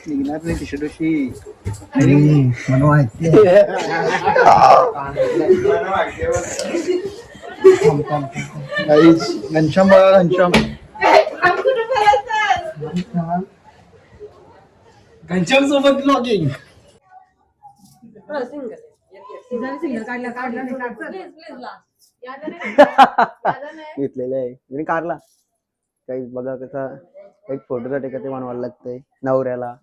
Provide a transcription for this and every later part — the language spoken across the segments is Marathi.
निघणार नाही टी-शर्ट अशी मला माहिती घनश्याम बघा घनश्याम घनश्याम सोबत ब्लॉगिंग घेतलेलं आहे मी कारला काही बघा कसा एक फोटोसाठी का ते बनवायला लागतंय नवऱ्याला.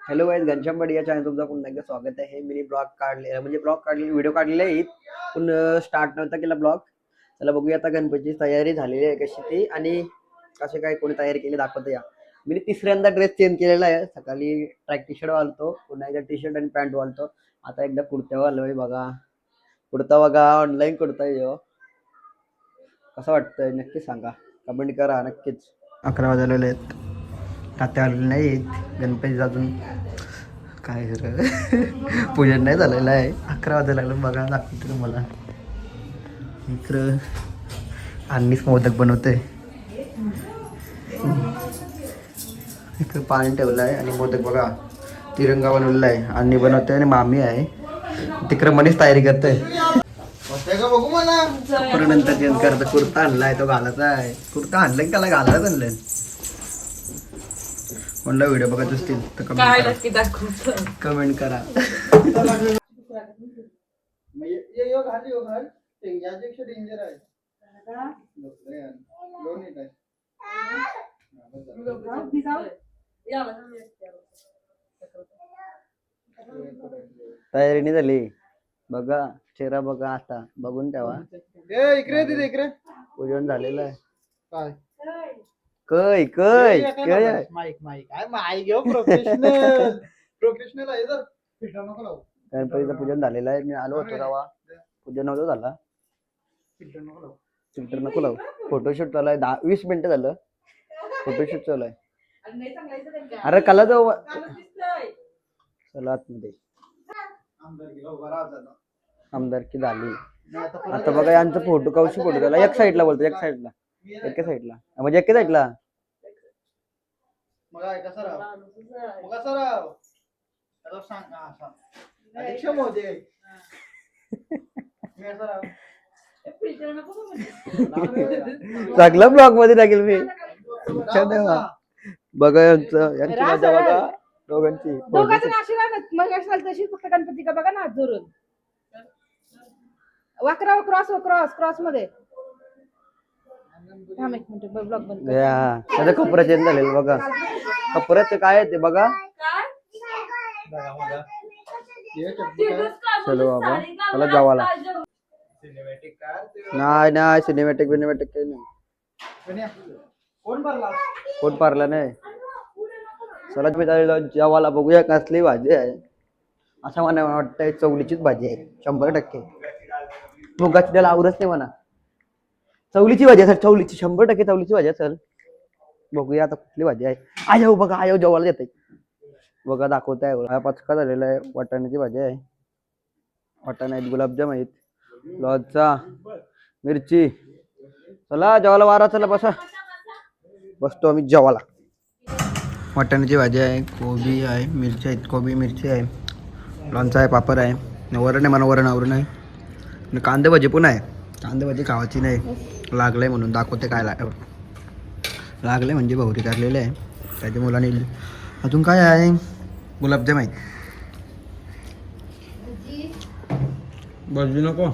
हॅलो गाईज, घनश्याम बडी या चॅनल तुमचं पुन्हा एकदा स्वागत आहे. मी ब्लॉग काढले म्हणजे व्हिडिओ काढलेले आहेत पण स्टार्ट नव्हता केला ब्लॉग. चला बघूया आता गणपतीची तयारी झालेली आहे कशी ती आणि कसे काय कोणी तयारी केली दाखवतो या. मी तिसऱ्यांदा ड्रेस चेंज केलेला आहे. सकाळी ट्रॅक टी शर्ट घालतो, पुन्हा एकदा टी शर्ट आणि पॅन्ट घालतो, आता एकदा कुर्त्यावर आलोय. बघा कुर्ता बघा, ऑनलाईन कुर्ता आहे. कसं वाटतंय नक्की सांगा, कमेंट करा नक्कीच. 11 वाजलेले आहेत, तात्या आलेले नाहीत. गणपती अजून काय पूजन नाही झालेलं आहे. 11 वाजायला लागलं. बघा दाखवते तुम्हाला. इकडं अन्नीच मोदक बनवते. इकडं पाणी ठेवलं आहे आणि मोदक बघा तिरंगा बनवलेला आहे. अन्नी बनवते आणि मामी आहे तिकडं मनीच तयारी करते. बघू मला नंतर चेंज करता. कुर्ता आणलाय तो घालायचा आहे. कुर्ता आणलाय की त्याला घालायला आणलंय. कोणला व्हिडिओ बघत असतील तर कमेंट करा. तयारी नाही झाली बघा, चेहरा बघा आता बघून ठेवा. इकडे इकडे पूजन झालेलं आहे. काय कै माईक काय माईक घेऊ प्रोफेशनल प्रोफेशनल आहे तर फिल्टर नको लावू. गणपतीचं पूजन झालेलं आहे. मी आलो होतो तेव्हा पूजन नव्हतं झाला. फिल्टर नको लावू. फिल्टर नको लावू. फोटोशूट चालू आहे. 10-20 मिनिटं झालं फोटोशूट चालू आहे. अरे कला जाऊ चला आतमध्ये. आमदारकी झाली. आता बघा यांचा फोटो कौशी फोटो झाला. एक साईडला बोलतो, एक साईडला एका साईडला म्हणजे एका साईडला. मग आहे कसा राव मग कसा राव आता सांग अध्यक्ष महोदय मी असा राव चांगला ब्लॉग मध्ये टाकेल मी. बघा यांची मजा बघा दोघांची. फक्त गणपती का बघा ना हात जोडून वाकरा क्रॉस मध्ये. त्याचा कपडा चेंज झालेला बघा. कपड्याच काय आहे ते बघा. चलो बाबा मला जावाला. नाही सिनेमॅटिक काही नाही. कोण पारला नाही. चला तुम्ही जेवायला बघूया कसली भाजी आहे. असं मला वाटतंय चवलीचीच भाजी आहे 100%. मुगाची त्याला आवडच नाही म्हणा. चवलीची भाजी असेल, चवलीची 100% चवलीची भाजी असेल. बघूया आता कुठली भाजी आहे. आयो बघा आयो जेवायला येते बघा दाखवताय. हा पचका झालेला आहे. वाटाण्याची भाजी आहे. वाटाणे आहेत, गुलाबजाम आहेत, लोणचा, मिरची. चला जेवायला वारा. चला बसा. बसतो आम्ही जेवायला. वाटाण्याची भाजी आहे, कोबी आहे, मिरची आहेत, कोबी मिरची आहे, लोणचा आहे, पापड आहे, वरण आहे. मला वरण आहे आणि कांदे भाजी पण आहे. कांदे भाजी खावायची नाही लागलंय म्हणून दाखवते काय लागलंय म्हणजे बहुरी काढलेले आहे त्याच्या मुलाने. अजून काय आहे, गुलाबजाम आहे. भाजी नको.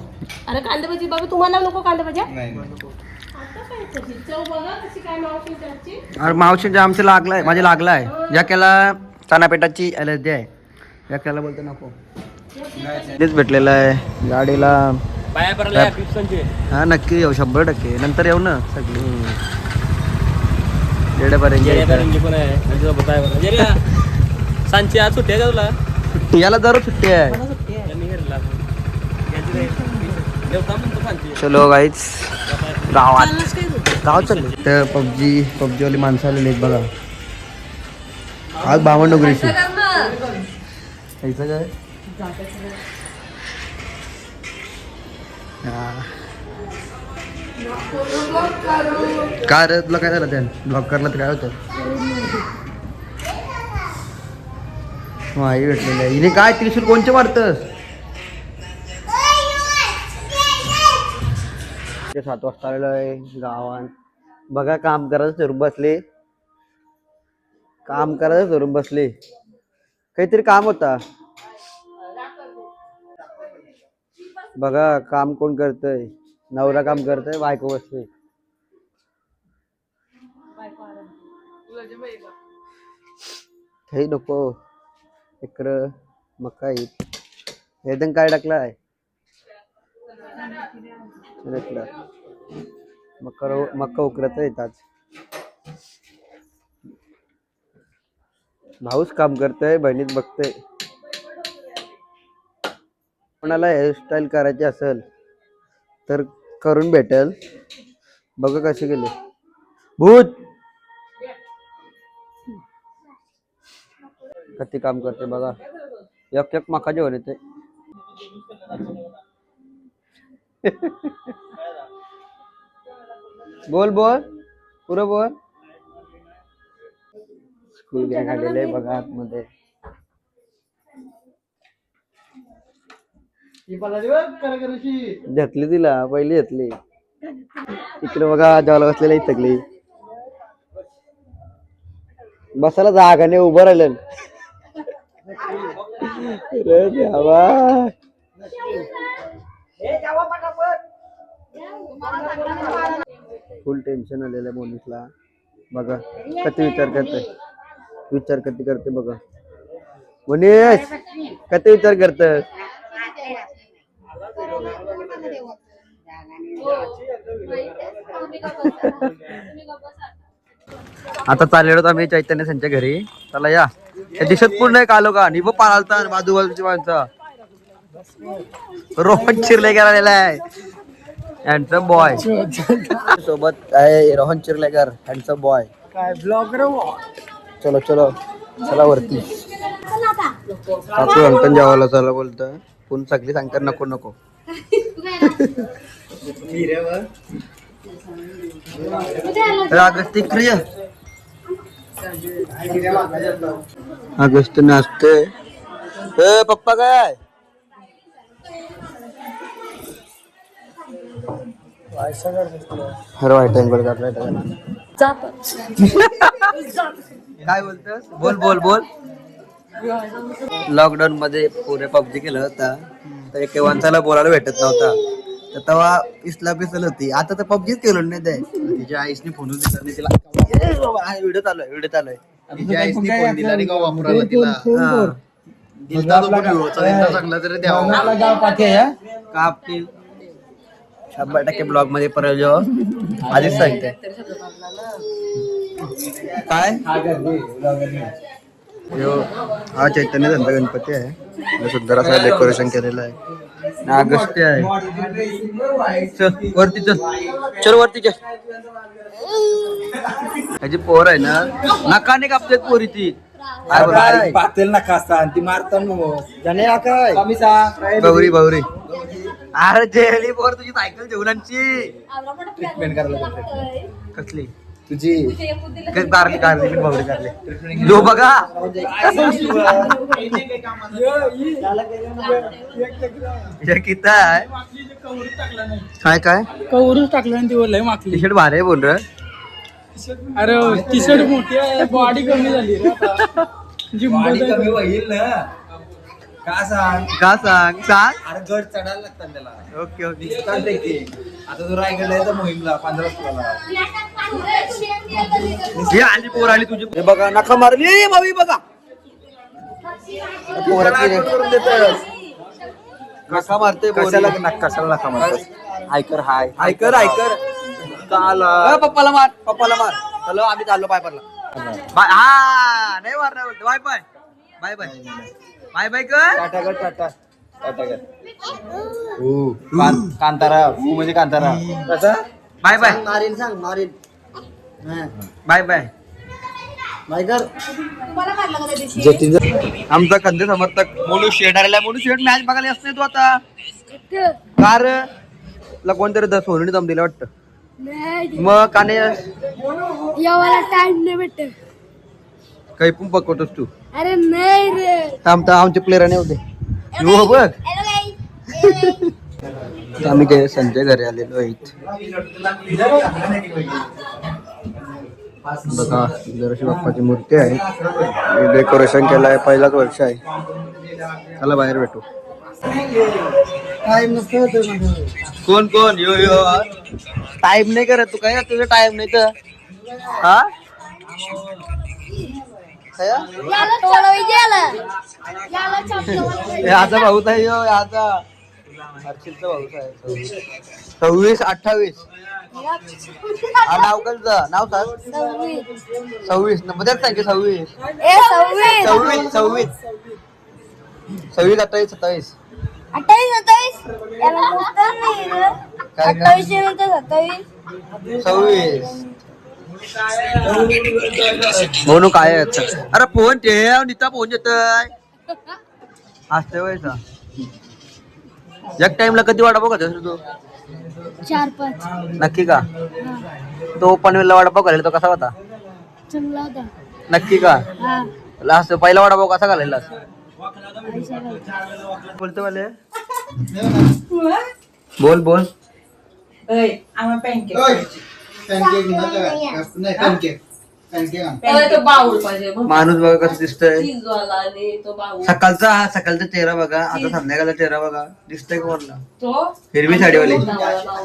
अरे कांदे भाजी बघा तुम्हाला नको कांदे भाजी. अरे मावशींच्या आमच्या लागलाय माझे लागलाय. याक्याला चनापेटाची एलर्जी आहे. याक्याला बोलतो नको. तेच भेटलेलं आहे गाडीला. हा नक्की येऊ 100%. नंतर येऊ ना सगळी. याला जरूर सुट्टी आहे. चलो गाईच गाव चालले तर पबजी वाली माणसं आलेली आहेत बघा. आज बामणडोंगरीची काय काय रे तुला काय झालं त्या ब्लॉक करला तर काय होतं. माही भेटलेली आहे. हिने काय त्रिशूल कोणचे मारतस? 7 वाजता आलेलो आहे गावात. बघा काम करायचं धरून बसले. काम करायचं धरून बसले. काहीतरी काम होता. बघा काम कोण करतय? नवरा काम करतय, बायको बसते. हे नको इकडं मका एकदम काय टाकलाय मक्का उकरत येतात. भाऊच काम करतोय, बहिणीत बघतोय. कोणाला हेअरस्टाईल करायची असेल तर करून भेटेल. बघा कसे गेले भूत. किती काम करते बघा. एक एक मका जेवण येते. बोल बोल पुरं बोल. स्कूल गॅंग आलेले बघा आतमध्ये. घेतली तिला पहिली घेतली. इकडे बघा जेवायला बसलेली सगळी. बसायला जागा नाही, उभं राहिलं. फुल टेन्शन आलेलं आहे मोनिशला. बघा किती विचार करते बघा. मोनिश किती विचार करत. आता चाललेलो आम्ही चैतन्य त्यांच्या घरी. चला या. दिसत पूर्ण एक आलो का निभ पाळता बाजूबाजूची माणसं. रोहन चिर्लेकर आलेला आहे. हँडसम बॉय सोबत आहे. Rohan Chirlekar handsome boy. काय ब्लॉगर. चलो चलो चला वरती. आपण अंकन जेवायला चला बोलतं. पुन्हा सगळी सांगतात नको नको. अगस्त क्रिय अगस्त नाचते. पप्पा काय हर वाईट काय बोलतोस? बोल बोल बोल. लॉकडाऊन मध्ये पुरे पबजी केलं होता तर एक माणसाला बोलायला भेटत नव्हता. तर तेव्हा इसला पिसल होती. आता तर पबजीच केलं नाही ते. तिच्या आईसने फोन दिला नाही तिला. व्हिडिओ चालू आहे तिच्या आईसने फोन दिला आणि वापरायला तिला. चांगला तरी द्यावा. कापतील 100% ब्लॉग मध्ये परत जेव्हा आधीच सांगते काय. हा चैतन्य त्यांचा गणपती आहे. सुंदर असं डेकोरेशन केलेलं आहे. अगस्ती आहे. चल वरती चल वरती चल. ह्याची पोर आहे ना नकाने कापते पोरी ती. पातेल नका असता ती मारतात. गौरी अरे जेली पोर तुझी सायकल जेवणांची ट्रीटमेंट करायला कसली तुझी कारली कारली जो बघा. किती आहे काय काय कवरूच टाकलं आणि ती बोललाय मागली. टी शर्ट भारी आहे बोल र. अरे टी शर्ट मोठी आहे. बॉडी कमी झाली रे. कमी होईल ना. का सांग अरे गड चढायला लागतात त्याला. ओके आता तो रायगडला आहे तर मोहीमला 15 हे आली पोर आली तुझी. हे बघा नका मारली भावी बघा. नका मारते कशाला नका मारत. आयकर काल पप्पाला मार. चलो आम्ही चाललो पाय पडला. हा नाही मारणार बोलतो. बाय बाय टाटा कांतारा म्हणजे कांतारा कसा. बाय मारीन सांग मारीन. बाय आमचा कंदे समर्थक मोनू शेट आलेला. मोनू शेट मॅच बघायला असते तू आता कार ला कोणतरी सोनूने दम दिला वाटतं. मग काने टाइम नाही भेटत. काही पण पकवतोस तू. अरे नाही रे. थांबता आमचे प्लेयर नाही होते हो बघ. आम्ही ते संजय घरी आलेलो आहेत. बघा गणेश बाप्पाची मूर्ती आहे. डेकोरेशन केलं आहे. पहिलाच वर्ष आहे. चला बाहेर भेटू. कोण कोण यो यो टाइम नाही करत तू काय तुझं टाइम नाही तर हा याचा भाऊच आहे यो याचा हर्षिलचा भाऊच आहे. 26 28 नाव कसं नाव सांग. 26 नंबर सांग 26 26 26 26 28 27 म्हणून काय अरे फोन ठेव नीता फोन येतोय असते व्हायचा. एक टाइमला कधी वडापाव खातोस तू 4-5 नक्की का. तो पनवेलला वडापाव खाल्ला तो कसा होता. चांगला होता. नक्की का. लास्ट पहिला वडापाव कसा खाल्लेला बोलतो मला बोल बोल. माणूस बघा कसं दिसतोय. सकाळचा चेहरा बघा आता संध्याकाळचा चेहरा बघा दिसतोय का कोणला. हिरवी साडीवाली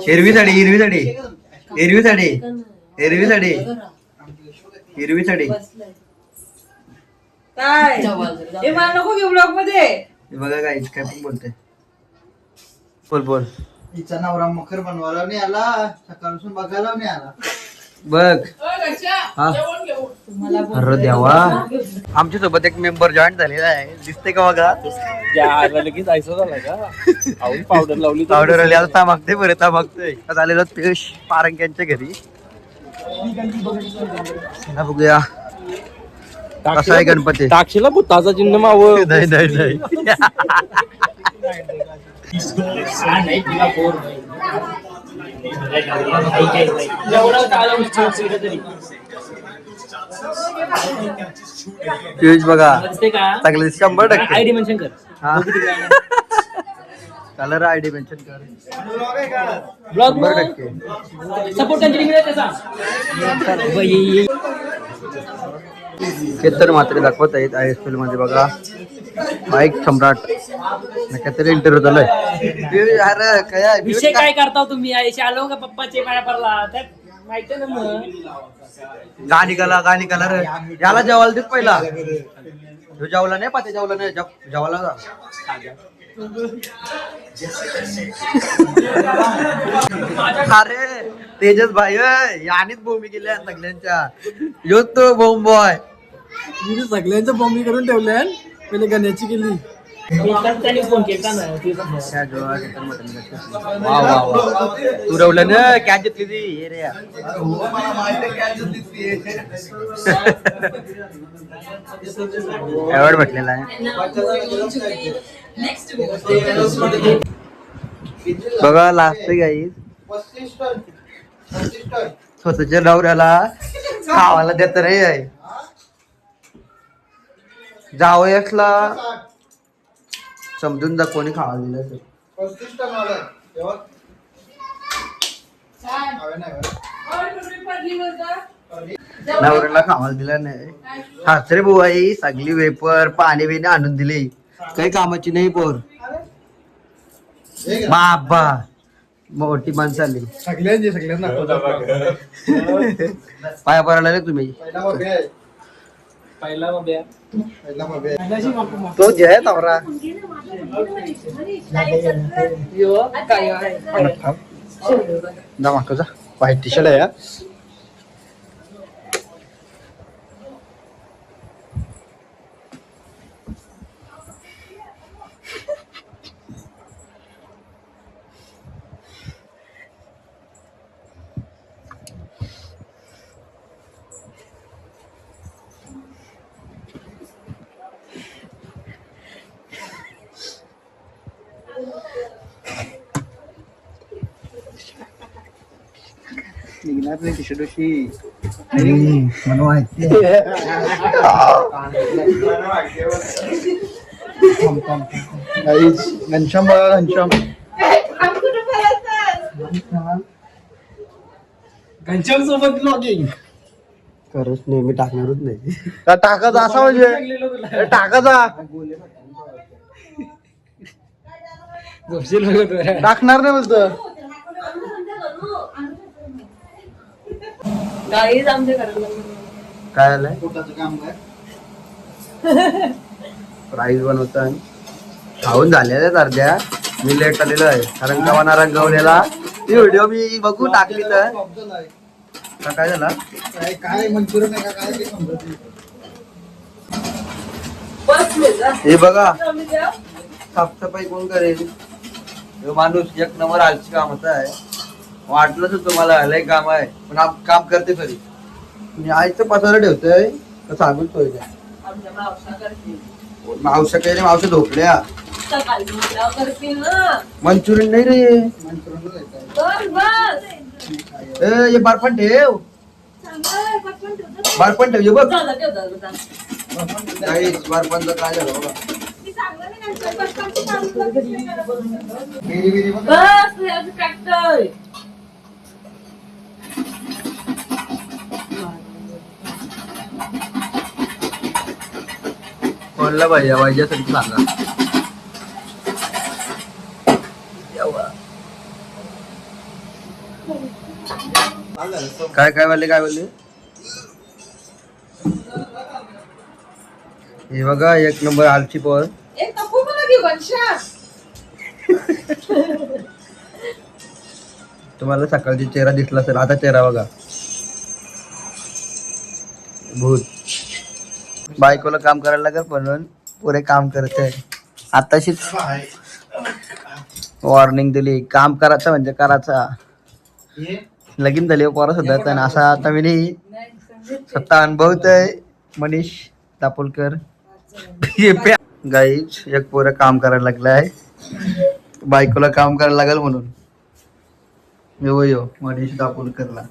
हिरवी साडी हिरवी साडी हिरवी साडी हिरवी साडी हिरवी साडी काय नको घेऊ ब्लॉग मध्ये. बघा काय काय पण बोलते. बोल बोल. तिचा नवरा मकर बनवायला नाही आला सकाळपासून बघायला नाही आला बघ. अरे देवा आमच्या सोबत एक मेंबर जॉईन झालेला आहे दिसते का बघा. लगेच जायचं झालं का पावडर लावली पावडर आली आता मागते बरं मागतोय आलेलो पेश पारंग्यांच्या घरी. बघूया कसा आहे गणपती. टाकशीला भूताचा चिन्ह माव. नाही नाही नाही पियुष बघा चांगले 100% आयडी मेन्शन कर. कलर आयडी मेन्शन कर. ब्लॉग 100% सपोर्ट कंटिन्यू कसा केतर मात्र दाखवत आहेत ISL मध्ये बघा. बाईक सम्राट काहीतरी इंटरव्ह्यू झालाय. अरे काय विषय काय करता तुम्ही आयशी आलो का पप्पाचे पाया पडला त्यात माहिती ना मग. गाणी गाला रे याला जेवायला देत पहिला. जेवला नाही पाते जेवला नाही जेवायला जा. अरे तेजस भाई यानेच बोंबी केल्या सगळ्यांच्या. यो तो बॉम्ब बॉय सगळ्यांच्या बॉम्बी करून ठेवल्या पहिले गण्याची केली. फोन केला ना तू रवलं ना कॅच घेतली ती हे रे. अवॉर्ड भेटलेला आहे बघा. लास्ट गाईज स्वतःच्या नवऱ्याला खावायला देत रे आहे. जावयासला समजून जा कोणी खावायला दिलं. नवऱ्याला खावायला दिला नाही. सासरे बुवाई सगळी वेपर पाणी बिणी आणून दिली. काही कामाची नाही पोर. बाबा मोठी माणसं आली सगळ्यांना पाया पडायला रे तुम्ही. पहिला तो जे आहे नवरा दमा तुझा व्हाईट टी शर्ट आहे. निघणार नाही टी शर्ट अशी म्हणून माहिती घनश्याम बघा घनश्याम घनश्याम सोबत ब्लॉगिंग खरंच नेहमी टाकणारच नाही टाकायचा असा म्हणजे टाकायचा टाकणार नाही बोलतो गाईच आमच्या घराला काय आलंय पोटाचं काम काय राईस बनवतो आणि खाऊन झालेल्या अर्ध्या मी लेट आलेलो आहे कारण कवाना रंगवलेला ती व्हिडिओ मी बघू टाकली तर काय झाला काय मंचुरियन आहे का काय ते समजत नाही. हे बघा साफसफाई कोण करेल हे माणूस एक नंबर आलची कामाचा आहे वाटलंच होतं मला लय काम आहे पण काम करते खरी मी आईचं पसारा ठेवतोय तर सांगून सोयच्या आमच्या मावसा करतील मावशा काही मावशा झोपल्या सकाळी उठल्यावर करतील ना मंचुरियन नाही रे मंचुरियन आहे काय? बस बस ए हे बारपण ठेव बारपण ठेव हे बघ झालं ठेव झालं काही बारपणचं काय झालं बघा बिरी बिरी बघ. बस ट्रॅक्टर कोणला पाहिजे पाहिजेसाठी सांगा काय काय बोलले हे बघा एक नंबर आलची पोर एक नको मला घेऊ वंशा तुम्हाला सकाळची चेहरा दिसला असेल आता चेहरा बघा भूत बायकोला काम करायला लागेल म्हणून पुरे काम करत आहे आताशीच वॉर्निंग दिली काम करायचं म्हणजे करायचा हे लगीन झाली पोरं सुद्धा आणि असा आता मी स्वतः अनुभवतोय मनीष दापोलकर गाईच एक पोरं काम करायला लागलाय बायकोला काम करायला लागेल म्हणून यो मनीष दापोलकरला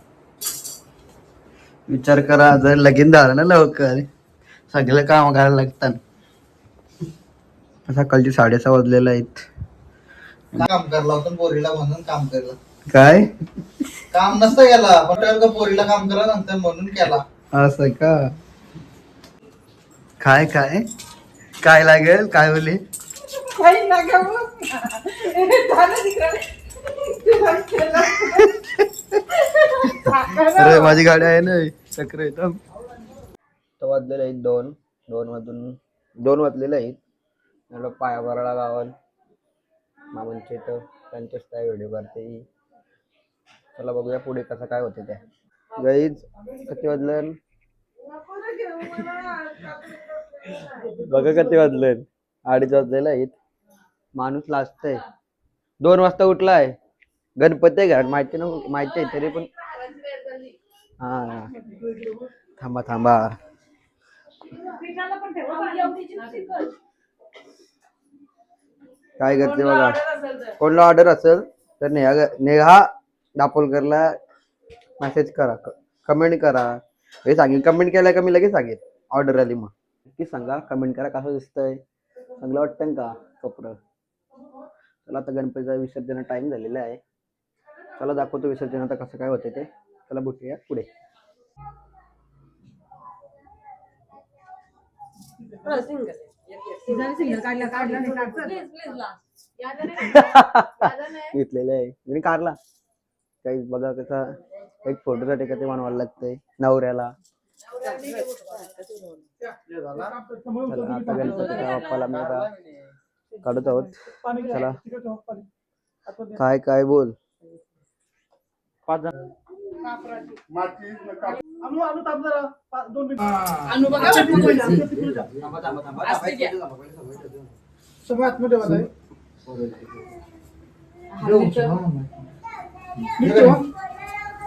विचार करा जर लगीन झालं ना लवकर सगळे काम करायला लागतात सकाळची 6:30 वाजलेले आहेत काम करला होता पोरीला म्हणून काम केलं काय काम नसतं केला हॉटेल का पोरीला काम करा नंतर म्हणून केला असं का काय काय काय लागेल काय बोलली काही नका बघ. झालं तिकडे. अरे माझी गाडी आहे ना चक्र येतं तो वाजलेले आहेत दोन वाजलेले आहेत मला पाया भरायला गावाल मामांचे तर त्यांचेच काय व्हिडिओ करते चला बघूया पुढे कसं काय होते त्या गाईज किती वाजलं बघा किती वाजलं 2:30 वाजलेलं आहेत माणूस लाजतंय 2 वाजता उठलाय गणपती आहे घरात माहिती आहे तरी पण हा थांबा काय करते बघा कोणला ऑर्डर असेल तर नेहा दापोलकरला मेसेज करा कमेंट करा हे सांगेन कमेंट केलं का मी लगेच सांगेन ऑर्डर आली मग नक्की सांगा कमेंट करा कसं दिसतंय चांगलं वाटतं का कपडं चला आता गणपतीचा विसर्जन टाइम झालेला आहे चला दाखवतो विसर्जन आता कसं काय होते ते चला बघूया पुढे घेतलेलं आहे मी कारला काही बघा कसा एक फोटोसाठी का ते बनवायला लागतंय नवऱ्याला चला आता गणपतीच्या बाप्पाला मी आता काढत आहोत चला काय बोल 5 जण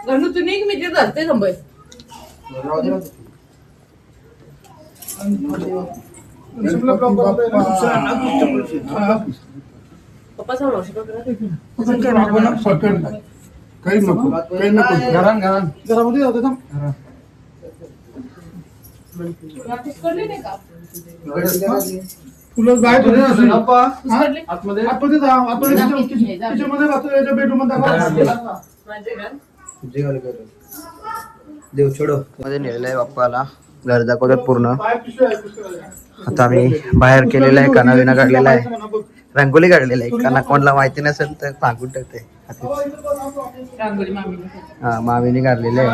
गणू तू निघ मी ते धरते थांबय पप्पा सांग काही नको घरामध्ये जातो फिसकटली नाही का? फुलं बाहेर ठेवले असेल ना पा? हा? आतमध्ये आतमध्ये जा, आतमध्ये किचनमध्ये जातो, याच्या बेडरूम मध्ये माझे घर देव छोडो मध्ये नेलेलं आहे बाप्पाला. घर दाखवतात पूर्ण. पाय पिशवी आहे पुस्तकाच्या. आता आम्ही बाहेर केलेला आहे, काना विना काढलेला आहे, रंगोली काढलेला आहे. काना कोणाला माहिती नसेल तर सांगून टाकते. रांगोळी मामी हा मामीने काढलेले आहे.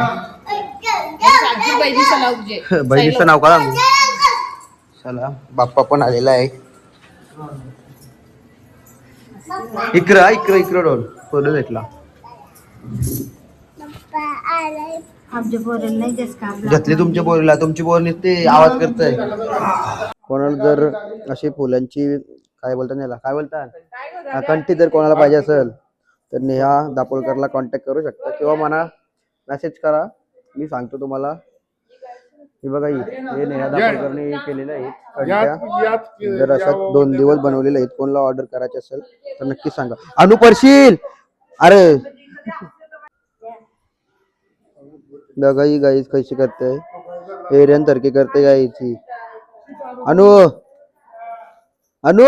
बहिणीचा लावजे बहिणीचं नाव का सांगू? चला बाप्पा पण आलेला आहे. इकडं इकडं इकडं रोल फोटो घेतला. आमच्या पोरांना नाही जास्त काम घेतली तुमच्या बोरीला, तुमची बोर नुसते आवाज करतय. कोणाला जर अशी फुलांची काय बोलतात याला काय बोलतात कंठी जर कोणाला पाहिजे असेल तर नेहा दापोलकरला कॉन्टॅक्ट करू शकता किंवा मला मेसेज करा, मी सांगतो तुम्हाला. हे बघा हे नेहा दापोलकरने केलेलं आहे कंठ्या. जर असं 2 दिवस बनवलेले आहेत, कोणाला ऑर्डर करायचे असेल तर नक्की सांगा. अनु पडशील अरे बघा ही गाईस कशी करते, एरियन सारखी करते गाईची. अनु अनु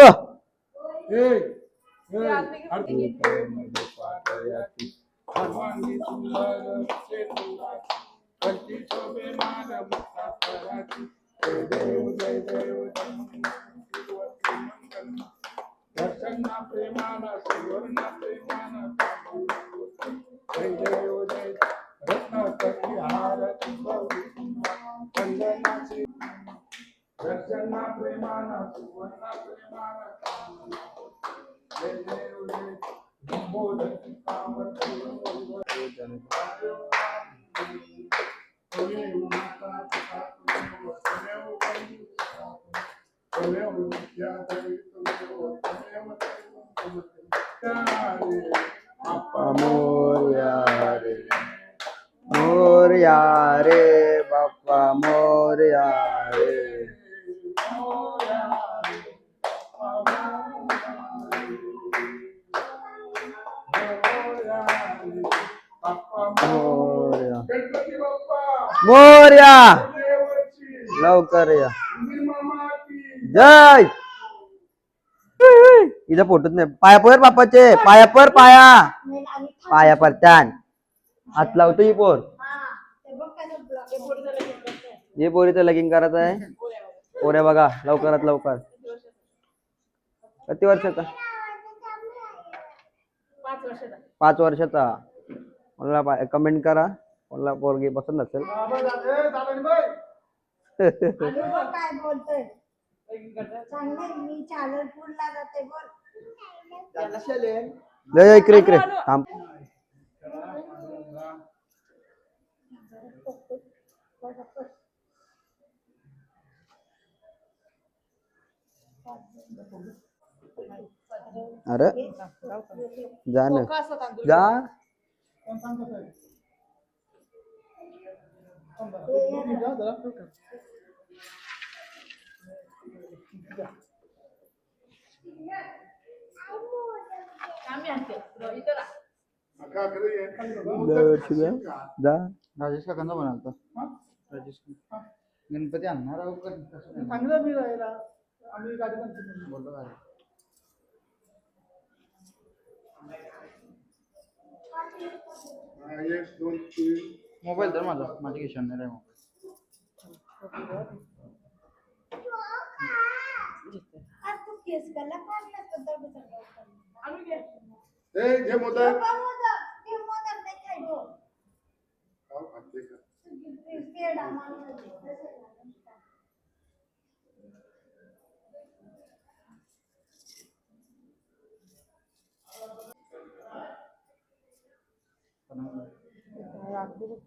मोरया रे मोरया रे बाप्पा मोरया रे. मोरया मोरया लवकर या. जय इथं फोटोच नाही. पाया पर बापाचे पाया पर पाया पाया पर त्यान हात लावतो ही पोर. हे पोरीचं लगीन करायचं आहे. पोऱ्या बघा लवकरात लवकर. किती वर्षाचा? 5 वर्षाचा. मला कमेंट करा मला पोरगी पसंत असेल. काय बोलतोय चांगले मी चालरपूरला जाते बोल. लय इकडे इकडे थांब. अरे जा ना जा. जा राजेश काकांचा म्हणालता. राजेश गणपती आणणार चांगलं मी राहिला आम्ही गाडी बोललो काय मोबाईल तर माझा माझी किशन नाही मोबाईल. घे मोदक.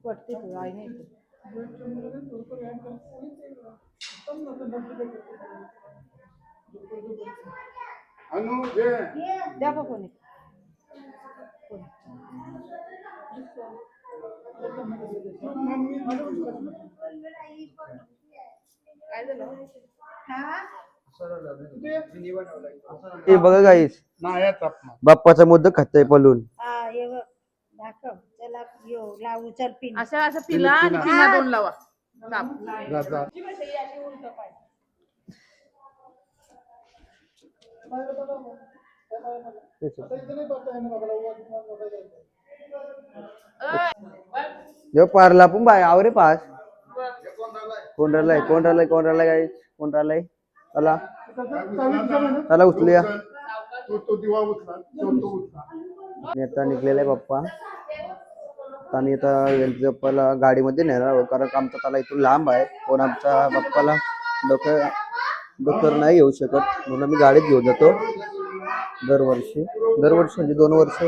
पडते तू आई नाही अनु घे. द्या बा कोणी हे बघा गाईस बाप्पाचा मोदक खातोय पलून. अशा असं पिला आणि पिना 2 लावा. जा. जो पारला पण बाय आवरे पास कोण राहिलाय काय कोण राहिलाय चला चला उचलूया तो दिवा उचला तो उचला. आणि आता निघलेला आहे पप्पा आणि आता यांच्या पप्पाला गाडीमध्ये नेणार कारण आमचा त्याला इथून लांब आहे पण आमच्या पप्पाला डॉक्टर नाही येऊ शकत म्हणून आम्ही गाडीत घेऊन जातो दरवर्षी म्हणजे 2 वर्ष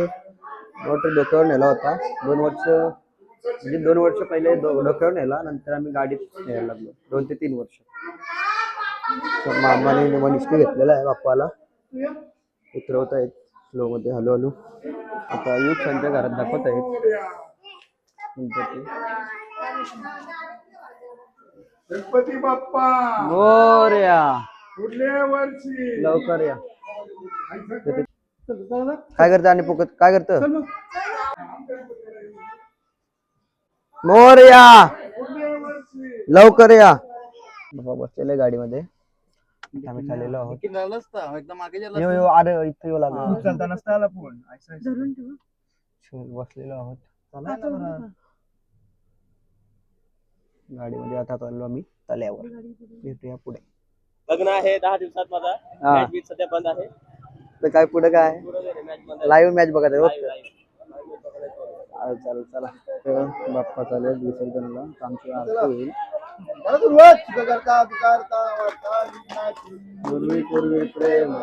डोक्यावर नेला होता 2 वर्ष म्हणजे 2 वर्ष पहिले डोक्यावर नेला नंतर आम्ही गाडीत न्यायला लागलो 2 ते 3 वर्ष मामाने मनीषने घेतलेला आहे बाप्पाला उतरवत आहेत स्लो मध्ये हळूहळू आता युग त्यांच्या घरात दाखवत आहेत गणपती बाप्पा मोरया पुढल्या वर्षी लवकर या काय करतं आणि पुकत काय करतं मोरया लवकर या बाबा बसलेले गाडीमध्ये आम्ही चाललेलो आहोत अरे इथे येऊ लागलो बसलेलो आहोत गाडीमध्ये आता चाललो आम्ही तल्यावर भेटूया पुढे लग्न आहे 10 दिवसात माझा मॅच बीच सध्या बंद आहे तर काय पुढे काय लाईव्ह मॅच बघत आहे चालेल चला बाप्पा चालेल विसर्जनाला आमची आरती होईल पूर्वी प्रेम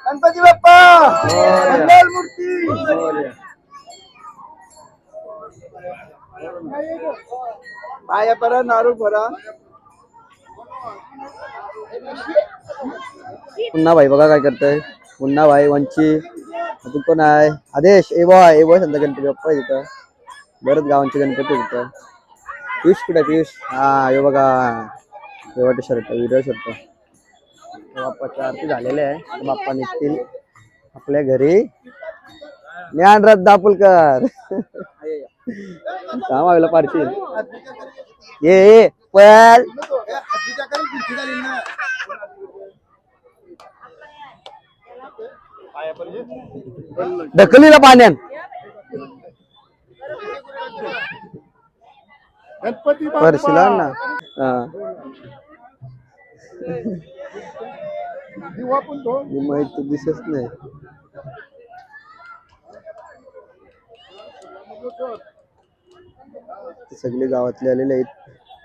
गणपती बाप्पा मंगलमूर्ती पाया परा नारू भरा पुन्हा भाई बघा काय करताय पुन्हा भाई वंची अजून कोण आहे आदेश ए बॉय संत गणपती बाप्पा तिथं बरंच गावांचे गणपती तिथं पियुष कुठे पियुष हा हे बघा शेवटे शर्ट व्हिडिओ शर्ट बाप्पाची आरती झालेली आहे बाप्पा निघतील आपल्या घरी ज्ञानराज दापुलकर सामावेला पारशील ये पल ढकलीला पाण्यात गणपती परशीला ना दिवा पण तो माहिती दिसत नाही सगळे गावातले आलेले आहेत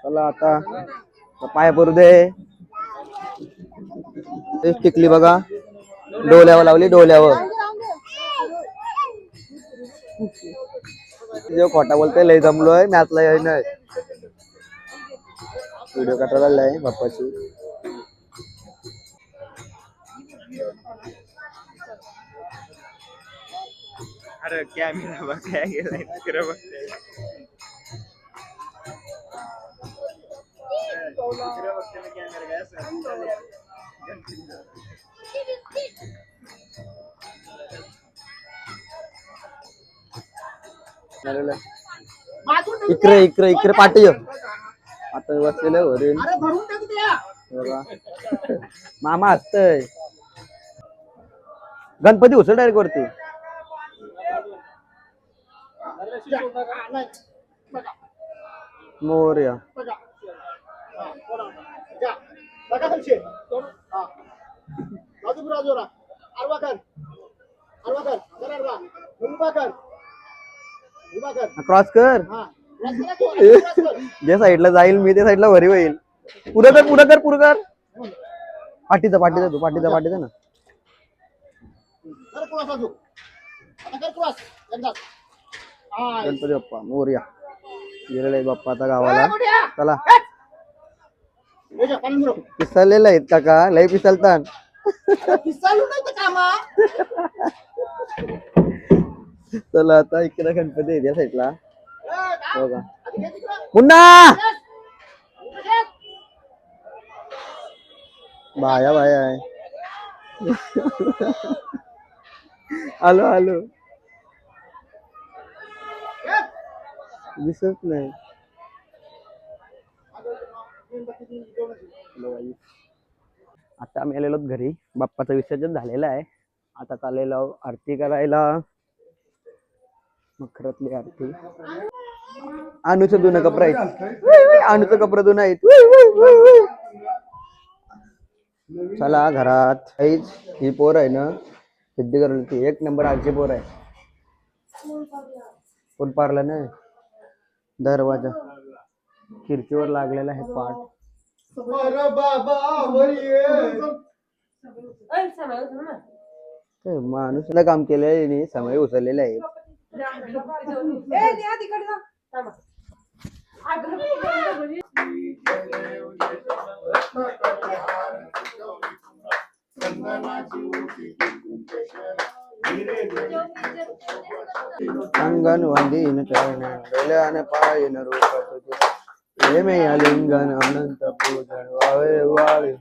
चला आता पाय पडू दे टिकली बघा डोल्यावर लावली डोल्यावर जो खोटा बोलतोय लय जमलोय मॅथला याय नाही व्हिडिओ काढायला लागलाय बाप्पाची अरे कॅमेरा बघ काय गेलाय तिकडे बघ इकडे इकडे इकडे पाठी आता बसलेलं वरील मामा असतय गणपती उचल डायरेक्ट वरती मोरया क्रॉस कर जे साईडला जाईल मी त्या साईडला वरी होईल पुढे कर पाठीचा ना गणपती बाप्पा मोरया गेलेला आहे बाप्पा आता गावाला चला पिसालेला आहेत का लय पिसालतान चला आता इकडे गणपती आहे त्या साईडला बघा मुन्ना बाया आहे आलो दिसत नाही आता आम्ही आलेलो घरी बाप्पाचं विसर्जन झालेलं आहे आता चाललेलो आरती करायला मखरातली आरती अनुचं दोन कपडे आहेत अनुचं कपडे दोन आहेत चला घरात ही पोर आहे ना सिद्धी करून ती एक नंबर आजची पोर आहे कोण पारला नाही दरवाजा खिडकीवर लागलेला आहे पाठ माणूसला काम केलेलं समय उचललेलं आहे अंगण वंदीन चरण पायन रूप तुझे मे लिंगन अनंत पूजन वावे वाळे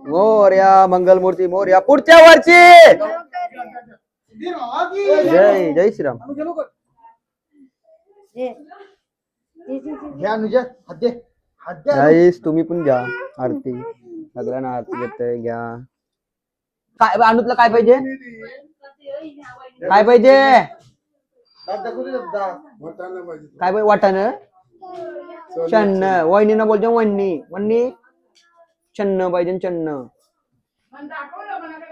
मोरया मंगलमूर्ती मोरया पुढच्या वर्षी जय जय श्रीराम गाईस तुम्ही पण घ्या आरती सगळ्यांना आरती घेतोय घ्या काय अनुतला काय पाहिजे काय पाहिजे काय पाहिजे वाटाणं चन्न वहिनीनं बोलते वन्नी चन्न पाहिजे चन्न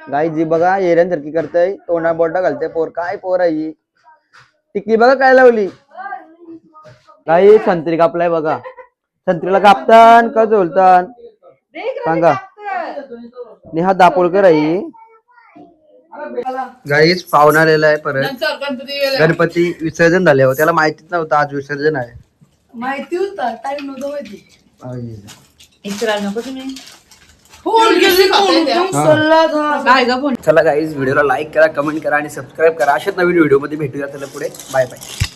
गाई जी बघा येऱ्यांसारखी करतय तोंडा बोटा घालते पोर काय पोर आहे टिकली बघा काय लावली गाई संत्री कापलाय बघा संत्रीला कापतान का झोलतान सांगा नेहा दापोळकर आहे गाईच पाहुणा आलेला आहे परत गणपती विसर्जन झाले हो त्याला माहितीच नव्हतं आज विसर्जन आहे माहिती होता टाइम नव्हतं माहिती चला गाईज व्हिडिओला लाईक करा कमेंट करा आणि सबस्क्राईब करा अशाच नवीन व्हिडिओ मध्ये भेटूया त्याला पुढे बाय बाय